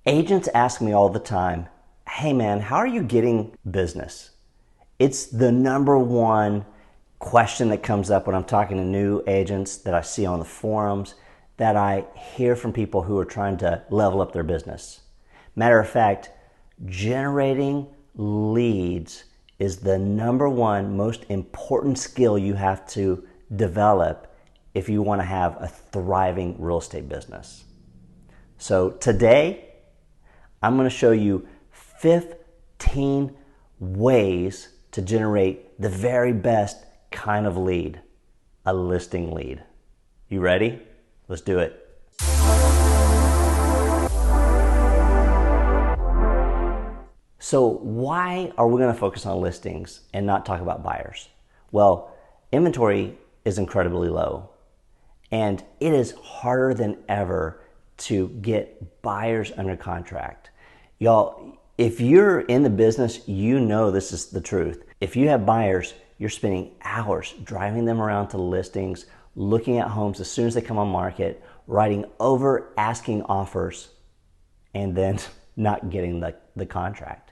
Agents ask me all the time, hey man, how are you getting business? It's the number one question that comes up when I'm talking to new agents, that I see on the forums, that I hear from people who are trying to level up their business. Matter of fact, generating leads is the number one most important skill you have to develop if you want to have a thriving real estate business. So today, I'm going to show you 15 ways to generate the very best kind of lead, a listing lead. You ready? Let's do it. So why are we going to focus on listings and not talk about buyers? Well, inventory is incredibly low, and it is harder than ever to get buyers under contract. Y'all, if you're in the business, you know this is the truth. If you have buyers, you're spending hours driving them around to listings, looking at homes as soon as they come on market, writing over asking offers, and then not getting the contract.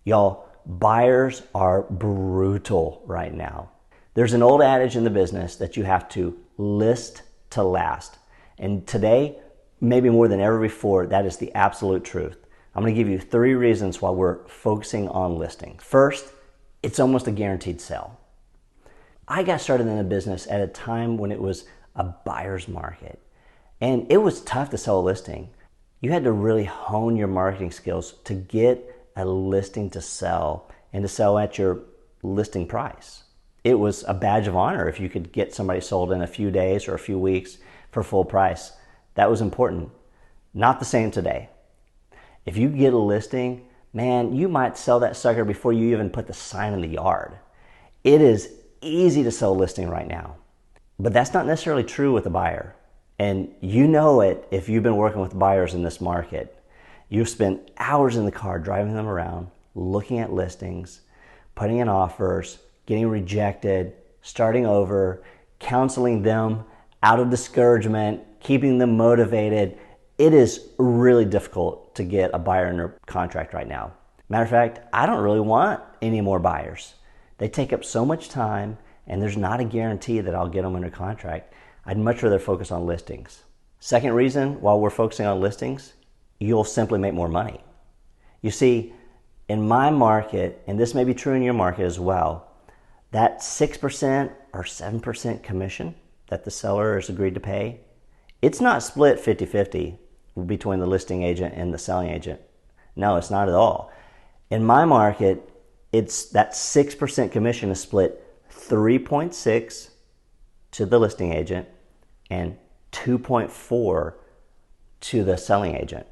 Y'all, buyers are brutal right now. There's an old adage in the business that you have to list to last. And today, maybe more than ever before, that is the absolute truth. I'm going to give you 3 reasons why we're focusing on listing. First, it's almost a guaranteed sale. I got started in the business at a time when it was a buyer's market, and it was tough to sell a listing. You had to really hone your marketing skills to get a listing to sell, and to sell at your listing price. It was a badge of honor if you could get somebody sold in a few days or a few weeks for full price. That was important. Not the same today. If you get a listing, man, you might sell that sucker before you even put the sign in the yard. It is easy to sell a listing right now, but that's not necessarily true with a buyer. And you know it if you've been working with buyers in this market. You've spent hours in the car driving them around, looking at listings, putting in offers, getting rejected, starting over, counseling them out of discouragement, keeping them motivated. It is really difficult to get a buyer under contract right now. Matter of fact, I don't really want any more buyers. They take up so much time, and there's not a guarantee that I'll get them under contract. I'd much rather focus on listings. Second reason why we're focusing on listings, you'll simply make more money. You see, in my market, and this may be true in your market as well, that 6% or 7% commission that the seller has agreed to pay, it's not split 50-50 between the listing agent and the selling agent. No, it's not at all. In my market, it's that 6% commission is split 3.6 to the listing agent and 2.4 to the selling agent.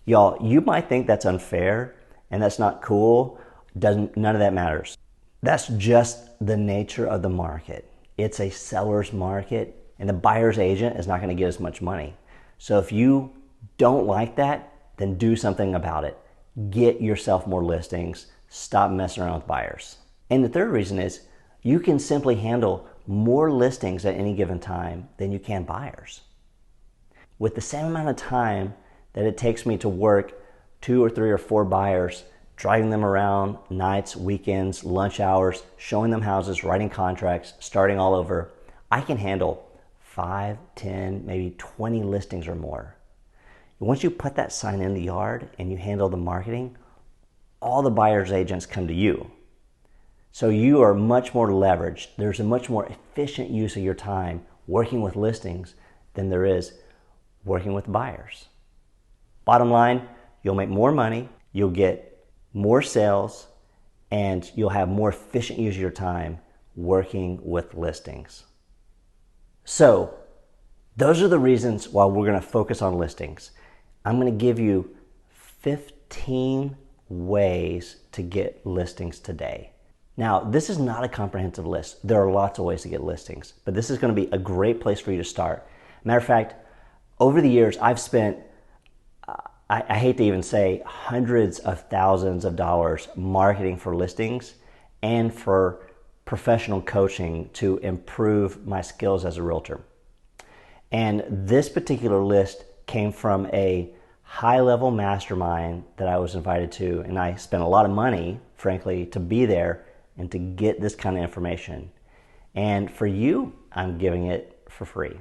Y'all, you might think that's unfair and that's not cool. None of that matters. That's just the nature of the market. It's a seller's market, and the buyer's agent is not going to get as much money. So if you don't like that, then do something about it. Get yourself more listings. Stop messing around with buyers. And the third reason is you can simply handle more listings at any given time than you can buyers. With the same amount of time that it takes me to work 2 or 3 or 4 buyers, driving them around nights, weekends, lunch hours, showing them houses, writing contracts, starting all over, I can handle 5, 10, maybe 20 listings or more. Once you put that sign in the yard and you handle the marketing, all the buyer's agents come to you. So you are much more leveraged. There's a much more efficient use of your time working with listings than there is working with buyers. Bottom line, you'll make more money, you'll get more sales, and you'll have more efficient use of your time working with listings. So those are the reasons why we're going to focus on listings. I'm going to give you 15 ways to get listings today. Now, this is not a comprehensive list. There are lots of ways to get listings, but this is going to be a great place for you to start. Matter of fact, over the years, I've spent, I hate to even say, hundreds of thousands of dollars marketing for listings and for professional coaching to improve my skills as a realtor. And this particular list came from a high-level mastermind that I was invited to, and I spent a lot of money, frankly, to be there and to get this kind of information. And for you, I'm giving it for free.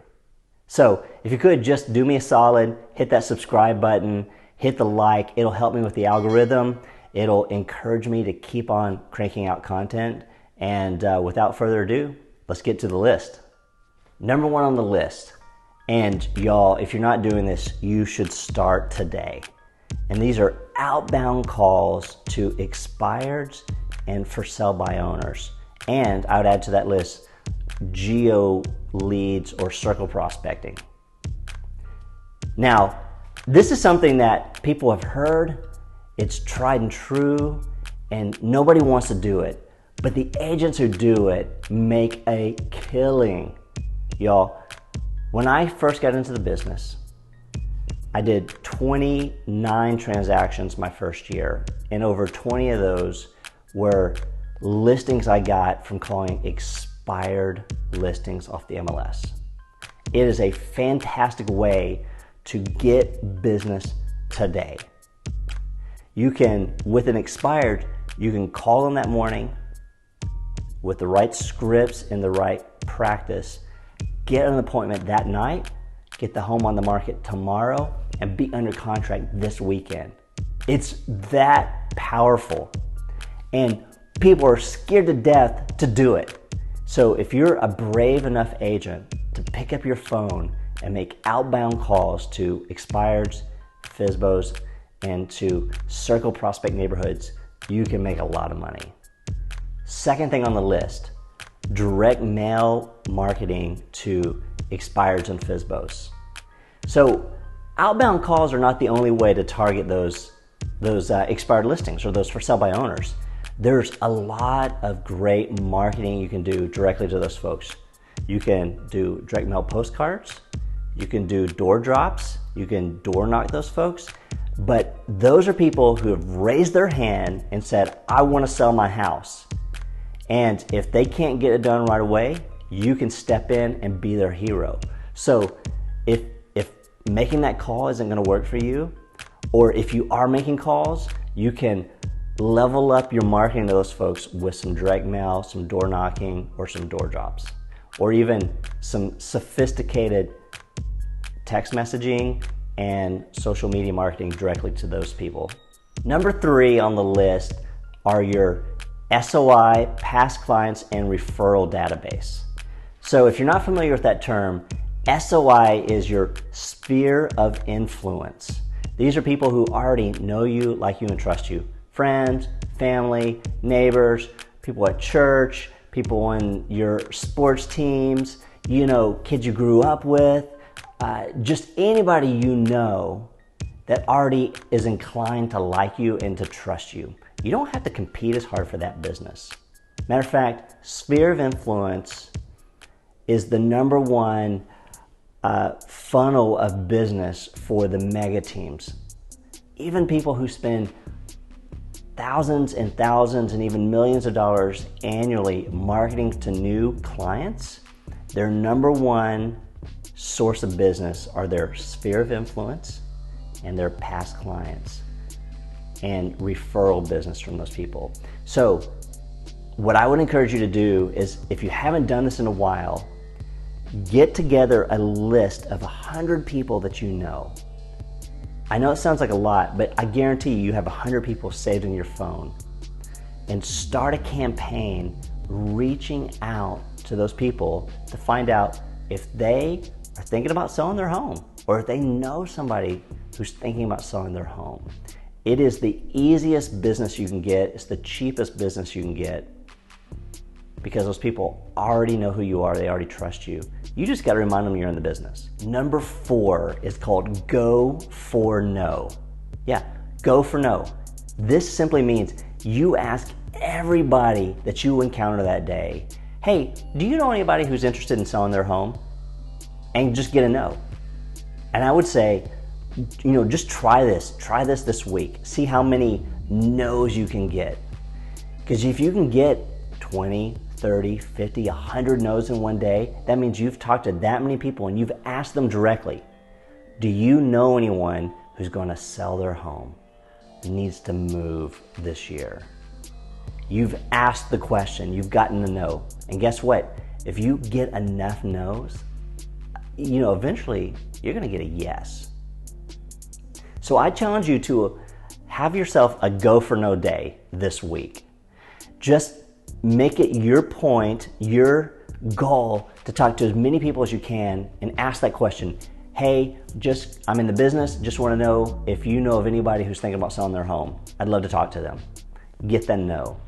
So if you could just do me a solid, hit that subscribe button, hit the like. It'll help me with the algorithm. It'll encourage me to keep on cranking out content. And without further ado, let's get to the list. Number one on the list, and y'all, if you're not doing this, you should start today. And these are outbound calls to expireds and for sell by owners. And I would add to that list geo leads or circle prospecting. Now, this is something that people have heard, it's tried and true, and nobody wants to do it. But the agents who do it make a killing. Y'all, when I first got into the business, I did 29 transactions my first year, and over 20 of those were listings I got from calling expired listings off the MLS. It is a fantastic way to get business today. You can, with an expired, you can call them that morning with the right scripts and the right practice, get an appointment that night, get the home on the market tomorrow, and be under contract this weekend. It's that powerful. And people are scared to death to do it. So if you're a brave enough agent to pick up your phone and make outbound calls to expireds, FSBOs, and to circle prospect neighborhoods, you can make a lot of money. Second thing on the list, direct mail marketing to expireds and FSBOs. So outbound calls are not the only way to target those expired listings or those for sale by owners. There's a lot of great marketing you can do directly to those folks. You can do direct mail postcards, you can do door drops, you can door knock those folks, but those are people who have raised their hand and said, I want to sell my house. And if they can't get it done right away, you can step in and be their hero. So if making that call isn't going to work for you, or if you are making calls, you can level up your marketing to those folks with some direct mail, some door knocking, or some door drops, or even some sophisticated text messaging and social media marketing directly to those people. Number 3 on the list are your SOI, past clients, and referral database. So if you're not familiar with that term, SOI is your sphere of influence. These are people who already know you, like you, and trust you. Friends, family, neighbors, people at church, people on your sports teams, kids you grew up with, just anybody you know that already is inclined to like you and to trust you. You don't have to compete as hard for that business. Matter of fact, sphere of influence is the number one funnel of business for the mega teams. Even people who spend thousands and thousands and even millions of dollars annually marketing to new clients, their number one source of business are their sphere of influence and their past clients and referral business from those people. So what I would encourage you to do is, if you haven't done this in a while, get together a list of 100 people that you know. I know it sounds like a lot, but I guarantee you have 100 people saved in your phone, and start a campaign reaching out to those people to find out if they are thinking about selling their home, or if they know somebody who's thinking about selling their home. It is the easiest business you can get. It's the cheapest business you can get, because those people already know who you are. They already trust you. You just got to remind them you're in the business. Number 4 is called Go for No. Yeah, go for no. This simply means you ask everybody that you encounter that day, hey, do you know anybody who's interested in selling their home? And just get a no. And I would say, just try this week. See how many no's you can get. Because if you can get 20, 30, 50, 100 no's in one day, that means you've talked to that many people and you've asked them directly, do you know anyone who's going to sell their home needs to move this year? You've asked the question, you've gotten the no. And guess what? If you get enough no's, eventually you're going to get a yes. So I challenge you to have yourself a go for no day this week. Just make it your point, your goal to talk to as many people as you can and ask that question. Hey, I'm in the business, just want to know if you know of anybody who's thinking about selling their home. I'd love to talk to them. Get them no.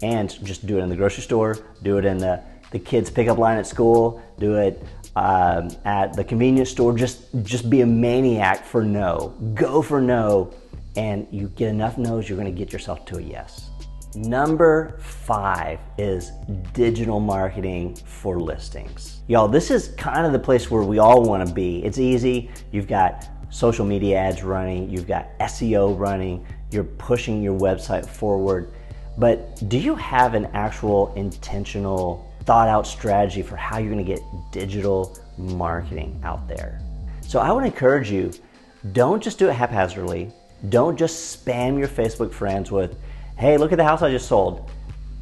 And just do it in the grocery store, do it in the kids pickup line at school, do it at the convenience store. Just be a maniac for no. Go for no, and you get enough no's, you're going to get yourself to a yes. Number 5 is digital marketing for listings. Y'all, this is kind of the place where we all want to be. It's easy. You've got social media ads running, you've got SEO running, you're pushing your website forward. But do you have an actual intentional, thought out strategy for how you're going to get digital marketing out there? So I would encourage you, don't just do it haphazardly. Don't just spam your Facebook friends with, hey, look at the house I just sold.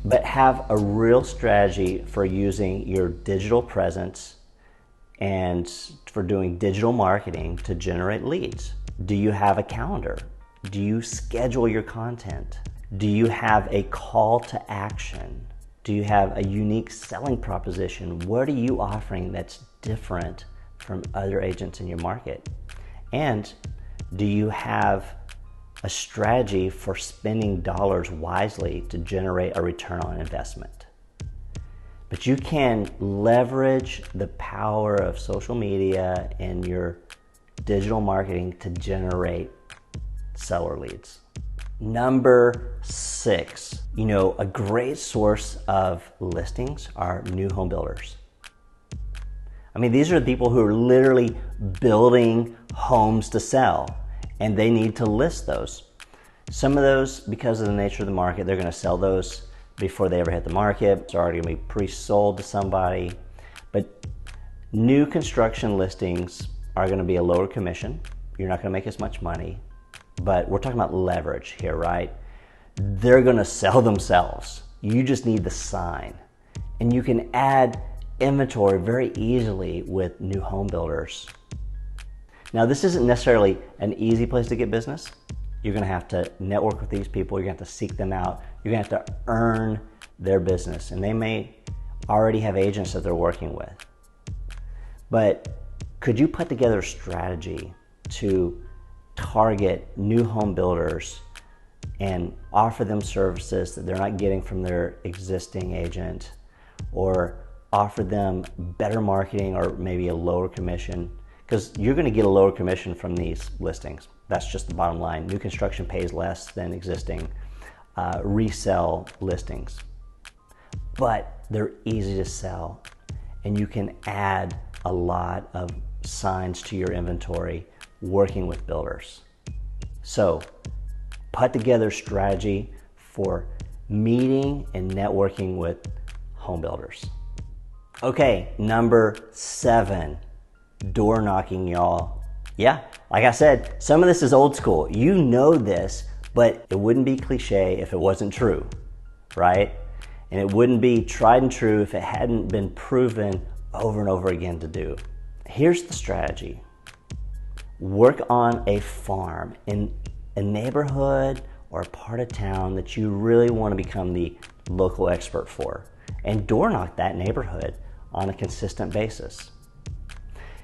But have a real strategy for using your digital presence and for doing digital marketing to generate leads. Do you have a calendar? Do you schedule your content? Do you have a call to action? Do you have a unique selling proposition? What are you offering that's different from other agents in your market? And do you have a strategy for spending dollars wisely to generate a return on investment? But you can leverage the power of social media and your digital marketing to generate seller leads. Number 6, a great source of listings are new home builders. I mean, these are the people who are literally building homes to sell, and they need to list those. Some of those, because of the nature of the market, they're going to sell those before they ever hit the market. It's already going to be pre-sold to somebody. But new construction listings are going to be a lower commission. You're not going to make as much money. But we're talking about leverage here, right? They're going to sell themselves. You just need the sign. And you can add inventory very easily with new home builders. Now, this isn't necessarily an easy place to get business. You're going to have to network with these people. You're going to have to seek them out. You're going to have to earn their business. And they may already have agents that they're working with. But could you put together a strategy to target new home builders and offer them services that they're not getting from their existing agent, or offer them better marketing or maybe a lower commission? Because you're going to get a lower commission from these listings. That's just the bottom line. New construction pays less than existing resale listings. But they're easy to sell, and you can add a lot of signs to your inventory working with builders. So put together a strategy for meeting and networking with home builders. Okay, number 7, door knocking, y'all. Yeah, like I said, some of this is old school. You know this, but it wouldn't be cliche if it wasn't true, right? And it wouldn't be tried and true if it hadn't been proven over and over again to do. Here's the strategy. Work on a farm in a neighborhood or a part of town that you really want to become the local expert for, and door knock that neighborhood on a consistent basis.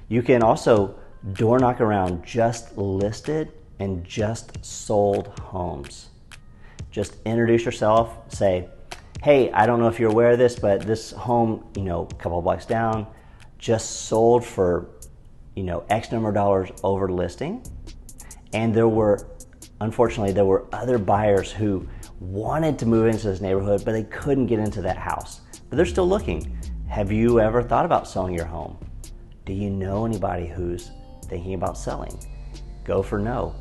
You can also door knock around just listed and just sold homes. Just introduce yourself, say, hey, I don't know if you're aware of this, but this home, a couple of blocks down, just sold for, X number of dollars over listing. And unfortunately, there were other buyers who wanted to move into this neighborhood, but they couldn't get into that house. But they're still looking. Have you ever thought about selling your home? Do you know anybody who's thinking about selling? Go for no.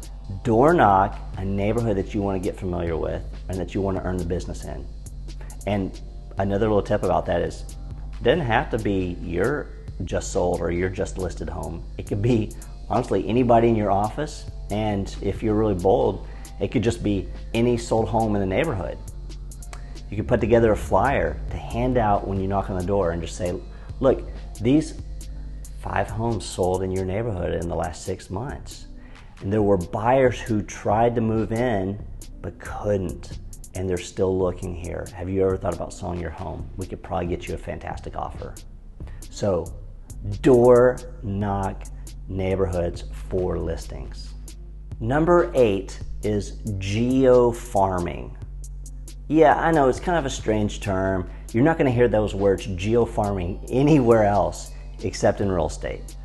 Door knock a neighborhood that you want to get familiar with and that you want to earn the business in. And another little tip about that is, it doesn't have to be your just sold or your just listed home. It could be, honestly, anybody in your office And if you're really bold, it could just be any sold home in the neighborhood. You could put together a flyer to hand out when you knock on the door and just say, look, these 5 homes sold in your neighborhood in the last 6 months. And there were buyers who tried to move in but couldn't, and they're still looking here. Have you ever thought about selling your home? We could probably get you a fantastic offer. So, door knock neighborhoods for listings. Number 8 is geofarming. Yeah, I know it's kind of a strange term. You're not going to hear those words geofarming anywhere else except in real estate.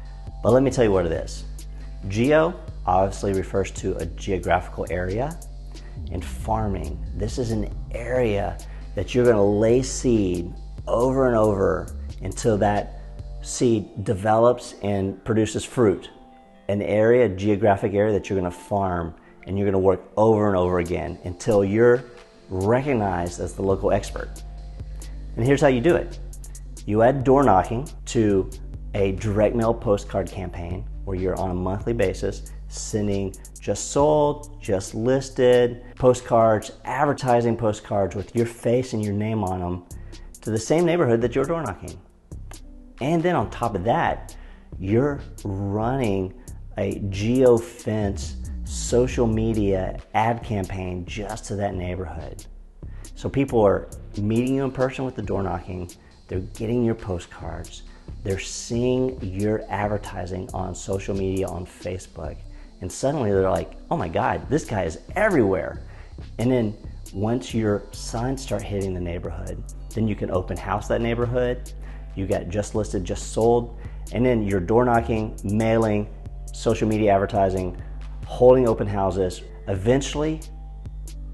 But let me tell you what it is. Geo obviously refers to a geographical area, and farming, this is an area that you're going to lay seed over and over until that seed develops and produces fruit. An area, a geographic area that you're going to farm, and you're going to work over and over again until you're recognized as the local expert. And here's how you do it. You add door knocking to a direct mail postcard campaign where you're on a monthly basis sending just sold, just listed postcards, advertising postcards with your face and your name on them to the same neighborhood that you're door knocking. And then on top of that, you're running a geo-fence social media ad campaign just to that neighborhood. So people are meeting you in person with the door knocking, they're getting your postcards, they're seeing your advertising on social media on Facebook, and suddenly they're like, oh my God, this guy is everywhere. And then once your signs start hitting the neighborhood, then you can open house that neighborhood, you got just listed, just sold, and then you're door knocking, mailing, social media advertising, holding open houses. Eventually,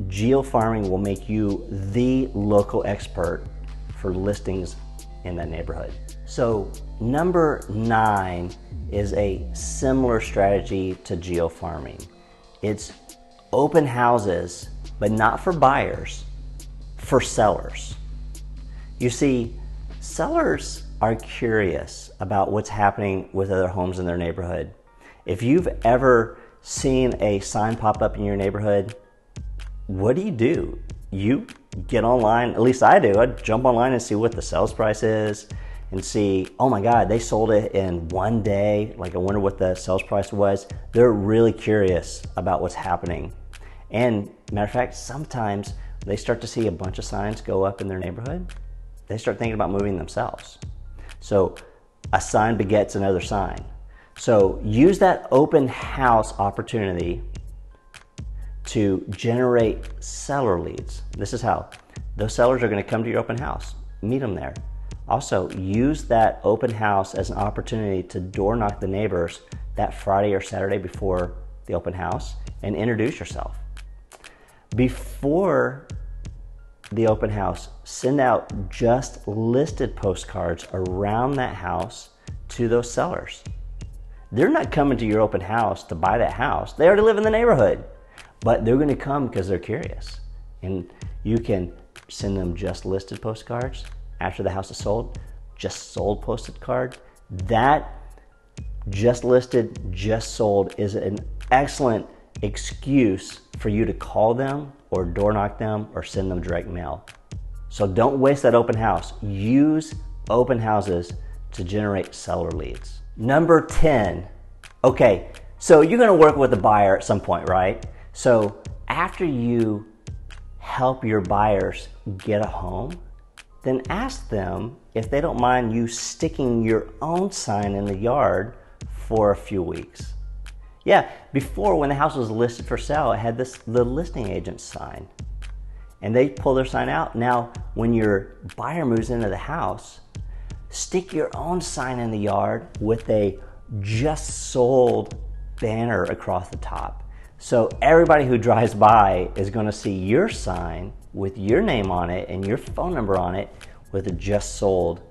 geofarming will make you the local expert for listings in that neighborhood. So number 9 is a similar strategy to geofarming. It's open houses, but not for buyers, for sellers. You see, sellers are curious about what's happening with other homes in their neighborhood. If you've ever seen a sign pop up in your neighborhood, what do? You get online, at least I do. I'd jump online and see what the sales price is and see, oh my God, they sold it in one day. Like, I wonder what the sales price was. They're really curious about what's happening. And matter of fact, sometimes they start to see a bunch of signs go up in their neighborhood. They start thinking about moving themselves. So a sign begets another sign. So use that open house opportunity to generate seller leads. This is how. Those sellers are going to come to your open house. Meet them there. Also, use that open house as an opportunity to door knock the neighbors that Friday or Saturday before the open house and introduce yourself. Before the open house, send out just listed postcards around that house to those sellers. They're not coming to your open house to buy that house. They already live in the neighborhood, but they're going to come because they're curious. And you can send them just listed postcards after the house is sold, just sold posted card. That just listed, just sold is an excellent excuse for you to call them or door knock them or send them direct mail. So don't waste that open house. Use open houses to generate seller leads. Number 10. Okay, so you're gonna work with a buyer at some point, right? So after you help your buyers get a home, then ask them if they don't mind you sticking your own sign in the yard for a few weeks. Yeah, before, when the house was listed for sale, it had the listing agent's sign. And they pull their sign out. Now, when your buyer moves into the house, stick your own sign in the yard with a just sold banner across the top. So everybody who drives by is going to see your sign with your name on it and your phone number on it with a just sold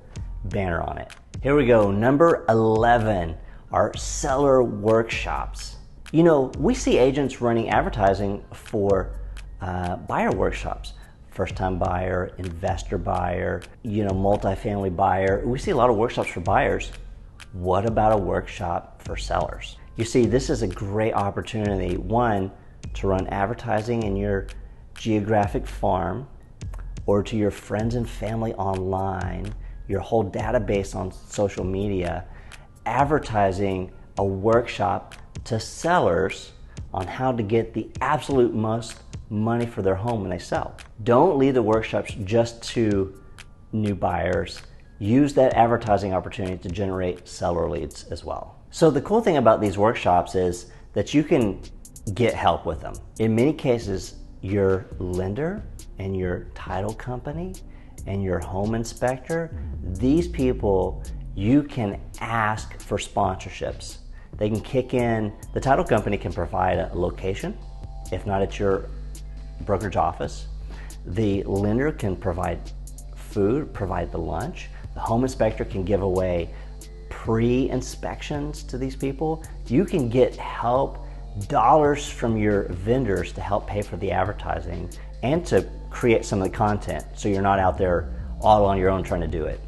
banner on it. Here we go. Number 11 are seller workshops. You know, we see agents running advertising for buyer workshops. First-time buyer, investor buyer, multifamily buyer. We see a lot of workshops for buyers. What about a workshop for sellers? You see, this is a great opportunity, one, to run advertising in your geographic farm or to your friends and family online, your whole database on social media, advertising a workshop to sellers on how to get the absolute most money for their home when they sell. Don't leave the workshops just to new buyers. Use that advertising opportunity to generate seller leads as well. So the cool thing about these workshops is that you can get help with them. In many cases, your lender and your title company and your home inspector, these people, you can ask for sponsorships. They can kick in, the title company can provide a location, if not at your brokerage office. The lender can provide food, provide the lunch. The home inspector can give away pre-inspections to these people. You can get help, dollars from your vendors to help pay for the advertising and to create some of the content so you're not out there all on your own trying to do it.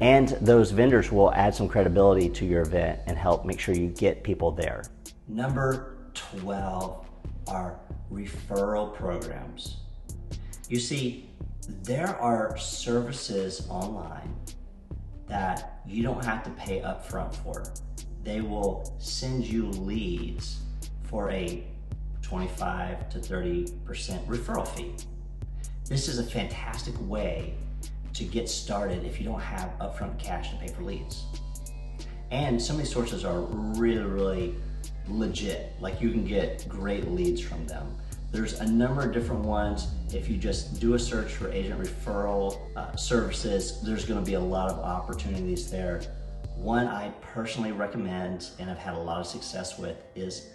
And those vendors will add some credibility to your event and help make sure you get people there. Number 12 are referral programs. You see, there are services online that you don't have to pay upfront for. They will send you leads for a 25 to 30% referral fee. This is a fantastic way to get started if you don't have upfront cash to pay for leads. And some of these sources are really legit. Like, you can get great leads from them. There's a number of different ones. If you just do a search for agent referral services, there's gonna be a lot of opportunities there. One I personally recommend and I've had a lot of success with is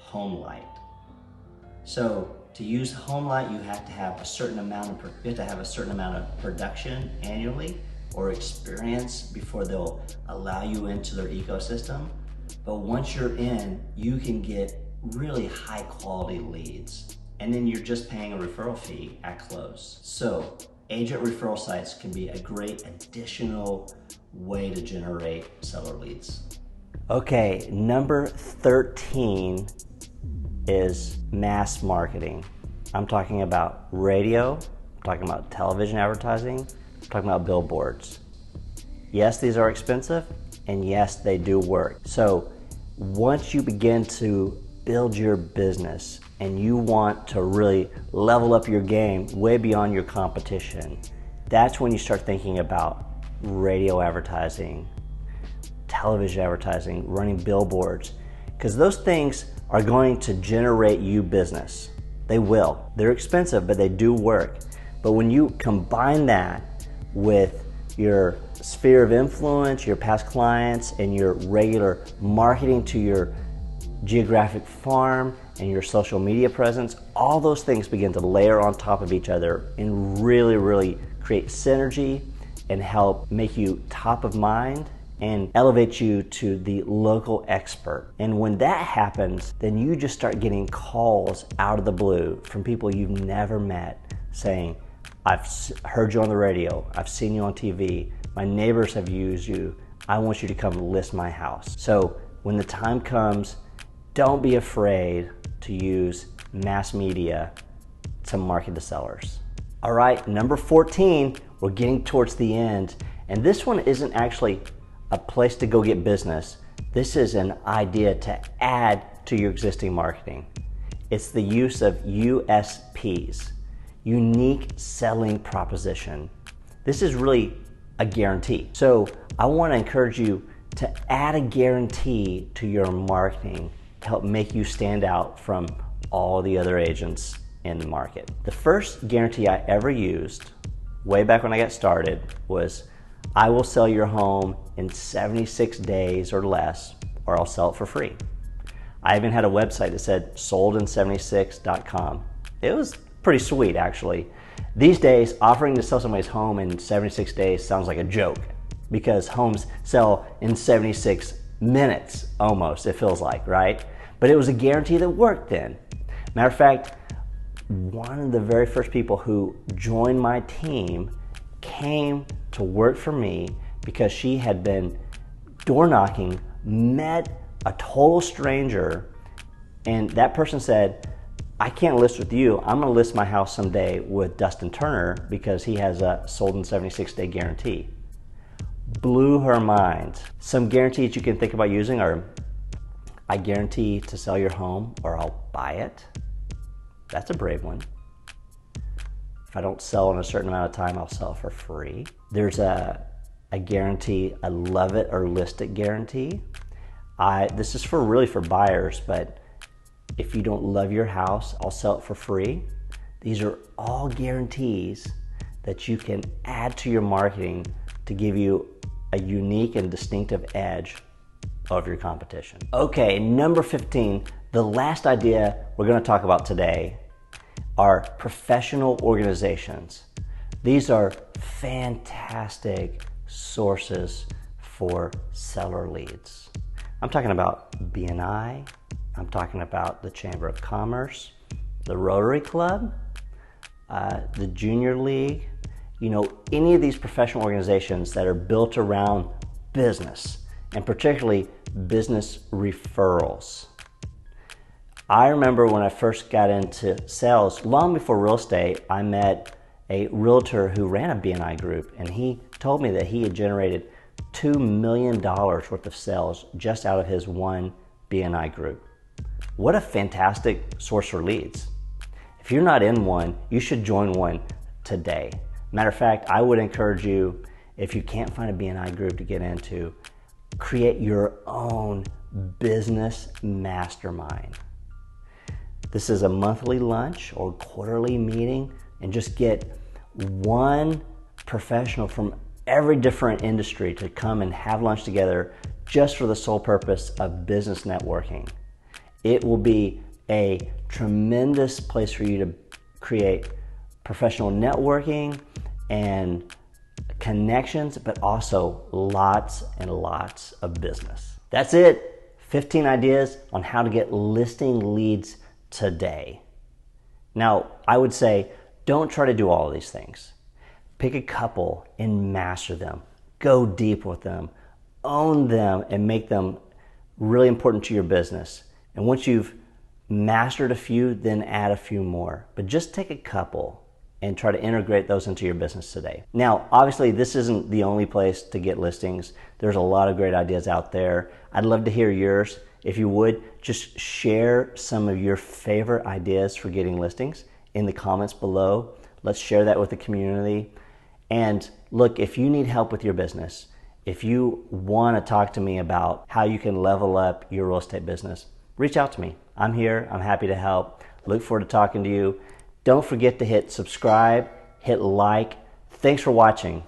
HomeLight. So to use HomeLight, you have to have a certain amount of production annually or experience before they'll allow you into their ecosystem. But once you're in, you can get really high quality leads. And then you're just paying a referral fee at close. So agent referral sites can be a great additional way to generate seller leads. Okay, number 13 is mass marketing. I'm talking about radio, I'm talking about television advertising, I'm talking about billboards. Yes, these are expensive, and yes, they do work. So once you begin to build your business and you want to really level up your game way beyond your competition, that's when you start thinking about radio advertising, television advertising, running billboards, because those things are going to generate you business. They will. They're expensive, but they do work. But when you combine that with your sphere of influence, your past clients, and your regular marketing to your geographic farm and your social media presence, all those things begin to layer on top of each other and really create synergy and help make you top of mind and elevate you to the local expert. And when that happens, then you just start getting calls out of the blue from people you've never met saying, I've heard you on the radio, I've seen you on TV, my neighbors have used you, I want you to come list my house. So when the time comes, don't be afraid to use mass media to market to sellers. All right, number 14, we're getting towards the end, and this one isn't actually a place to go get business. This is an idea to add to your existing marketing. It's the use of USPs, unique selling proposition. This is really a guarantee. So I want to encourage you to add a guarantee to your marketing to help make you stand out from all the other agents in the market. The first guarantee I ever used, way back when I got started, was I will sell your home in 76 days or less, or I'll sell it for free. I even had a website that said soldin76.com. It was pretty sweet, actually. These days, offering to sell somebody's home in 76 days sounds like a joke, because homes sell in 76 minutes almost, it feels like, right? But it was a guarantee that worked then. Matter of fact, one of the very first people who joined my team came to work for me because she had been door knocking, met a total stranger, and that person said, I can't list with you. I'm gonna list my house someday with Dustin Turner because he has a sold in 76-day guarantee. Blew her mind. Some guarantees you can think about using are, I guarantee to sell your home or I'll buy it. That's a brave one. If I don't sell in a certain amount of time, I'll sell for free. There's a guarantee, a love it or list it guarantee. This is really for buyers, but if you don't love your house, I'll sell it for free. These are all guarantees that you can add to your marketing to give you a unique and distinctive edge over your competition. Okay, number 15, the last idea we're going to talk about today are professional organizations. These are fantastic sources for seller leads. I'm talking about BNI, I'm talking about the Chamber of Commerce, the Rotary Club, the Junior League, any of these professional organizations that are built around business, and particularly business referrals. I remember when I first got into sales, long before real estate, I met a realtor who ran a BNI group, and he told me that he had generated $2 million worth of sales just out of his one BNI group. What a fantastic source for leads. If you're not in one, you should join one today. Matter of fact, I would encourage you, if you can't find a BNI group to get into, create your own business mastermind. This is a monthly lunch or quarterly meeting, and just get one professional from every different industry to come and have lunch together just for the sole purpose of business networking. It will be a tremendous place for you to create professional networking and connections, but also lots and lots of business. That's it. 15 ideas on how to get listing leads today. Now, I would say don't try to do all of these things. Pick a couple and master them. Go deep with them. Own them and make them really important to your business. And once you've mastered a few, then add a few more. But just take a couple and try to integrate those into your business today. Now, obviously, this isn't the only place to get listings. There's a lot of great ideas out there. I'd love to hear yours. If you would, just share some of your favorite ideas for getting listings in the comments below. Let's share that with the community. And look, if you need help with your business, if you want to talk to me about how you can level up your real estate business, reach out to me. I'm here. I'm happy to help. Look forward to talking to you. Don't forget to hit subscribe, hit like. Thanks for watching.